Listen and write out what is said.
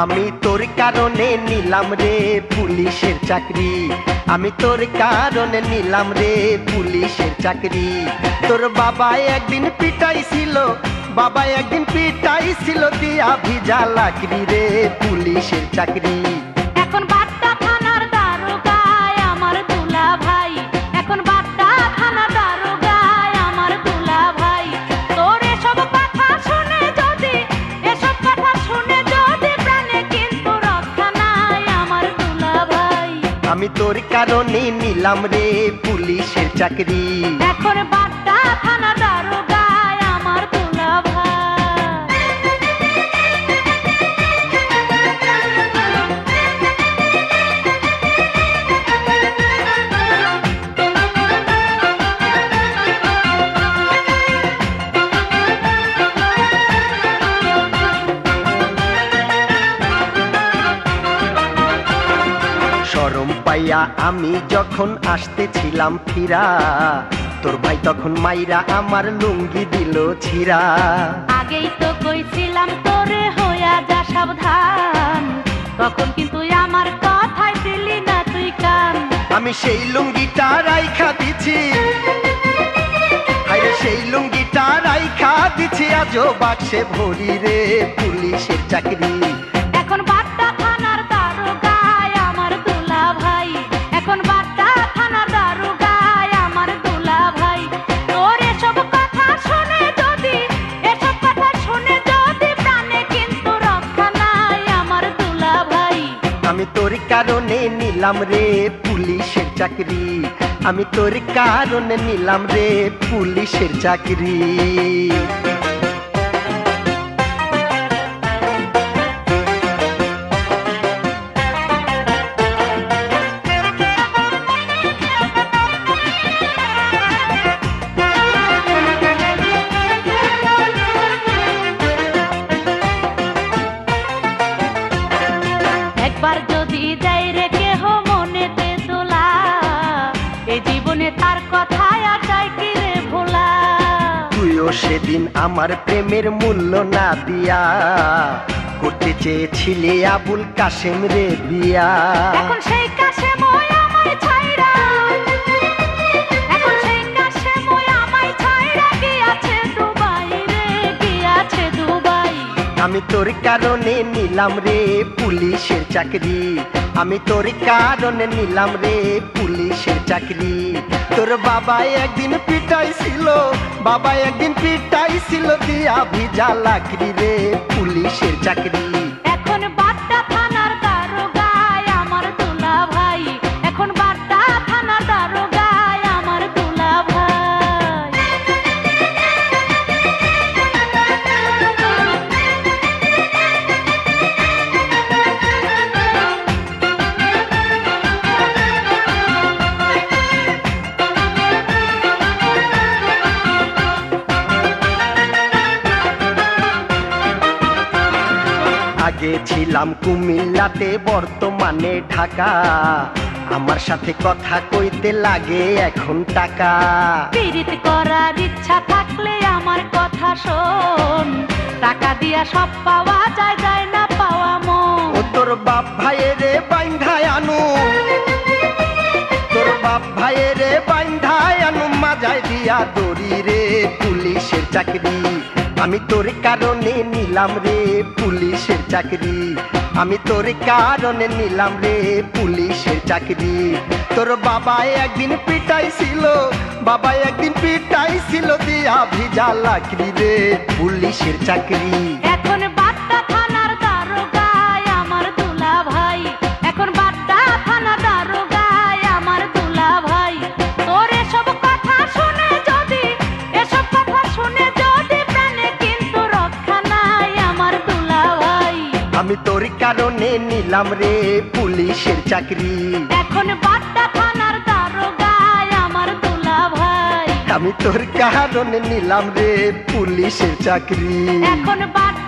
আমি তোর কারণে নিলাম রে পুলিশের চাকরি, আমি তোর কারণে নিলাম রে পুলিশের চাকরি। তোর বাবা একদিন পিটাইছিল, বাবা একদিন পিটাইছিল দিয়া ভিজা লাকড়ি রে পুলিশের চাকরি। এখন বাড্ডা থানার দারোগায় আমার দুলা ভাই, এখন বাড্ডা থানার দারোগায় আমার দুলা ভাই। তোর এসব কথা শুনে যদি, এসব কথা শুনে যদি প্রাণে কিন্তু রক্ষা নাই আমার দুলা ভাই। আমি তোর কারণে নিলাম রে পুলিশের চাকরি, এখন বাড্ডা থানার দারোগায় আমার দুলা ভাই। শরম পাইয়া আমি যখন আসতেছিলাম ফিরা, তোর ভাই তখন মাইরা আমার লুঙ্গি দিল ছিঁড়া। আগেই তো কইছিলাম তোরে হইয়া যা সাবধান, তখন কিন্তু আমার কথায় দিলি না তুই কান। আমি সেই লুঙ্গিটা রাইখা দিছি, আরে সেই লুঙ্গিটা রাইখা দিছি আজও বাক্সে ভরি রে পুলিশের চাকরি। এখন বাড্ডা থানার দারোগায় আমার দুলা ভাই, এখন বাড্ডা থানার দারোগায় আমার দুলা ভাই। তোর এসব কথা শুনে যদি, এসব কথা শুনে যদি প্রাণে কিন্তু রক্ষা নাই আমার দুলা ভাই। আমি তোর কারণে নিলাম রে পুলিশের চাকরি, আমি তোর কারণে নিলাম রে পুলিশের চাকরি। একবার যদি যাই রে কেহ মনেতে তোলা, এ জীবনে তার কথায় আর যায় কি রে ভোলা। তুইও সেদিন আমার প্রেমের মূল্য না দিয়া করতে চেয়েছিলে আবুল কাশেম রে বিয়া। এখন সেই কাশেম ওই আমায় ছাইরা, এখন সেই কাশেম ওই আমায় ছাইরা গিয়াছে দুবাই রে, গিয়াছে দুবাই। আমি তোর কারণে নিলাম রে পুলিশের চাকরি, আমি তোর কারণে নিলাম রে পুলিশের চাকরি। তোর বাবা একদিন পিটাইছিল, বাবা একদিন পিটাইছিল দিয়া ভিজা লাকড়ি রে পুলিশের চাকরি। এখন বাড্ডা থানার দারোগায় আমার দুলা ভাই, এখন বাড্ডা থানার দারোগায় আমার দুলা ভাই। আগে ছিলাম কুমিল্লাতে বর্তমানে ঢাকা, আমার সাথে কথা কইতে লাগে এখন টাকা। পীড়িত করার ইচ্ছা থাকলে আমার কথা শোন, টাকা দিয়া সব পাওয়া যায়, যায় না পাওয়া মন। ও তোর বাপ ভাইয়েরে বাইন্ধায় আনু, তোর বাপ ভাইয়েরে বাইন্ধায় আনু মাজায় দিয়া দড়ি রে পুলিশের চাকরি। আমি তোর কারণে নিলাম রে পুলিশের চাকরি, আমি তোর কারণে নিলাম রে পুলিশের চাকরি। তোর বাবা একদিন পিটাইছিল, বাবা একদিন পিটাইছিল দিয়া ভিজা লাকড়ি রে পুলিশের চাকরি। এখন বাড্ডা থানার দারোগায় আমার দুলা ভাই, এখন বাড্ডা থানার দারোগায় আমার দুলা ভাই। তোর এসব কথা শুনে যদি, এসব কথা শুনে যদি প্রাণে কিন্তু রক্ষা নাই আমার দুলা ভাই। আমি তোর কারণে নিলাম রে পুলিশের চাকরি, এখন বাড্ডা থানার দারোগায় আমার দুলা ভাই, আমি তোর কারণে নিলাম রে পুলিশের চাকরি। এখন বাড্ডা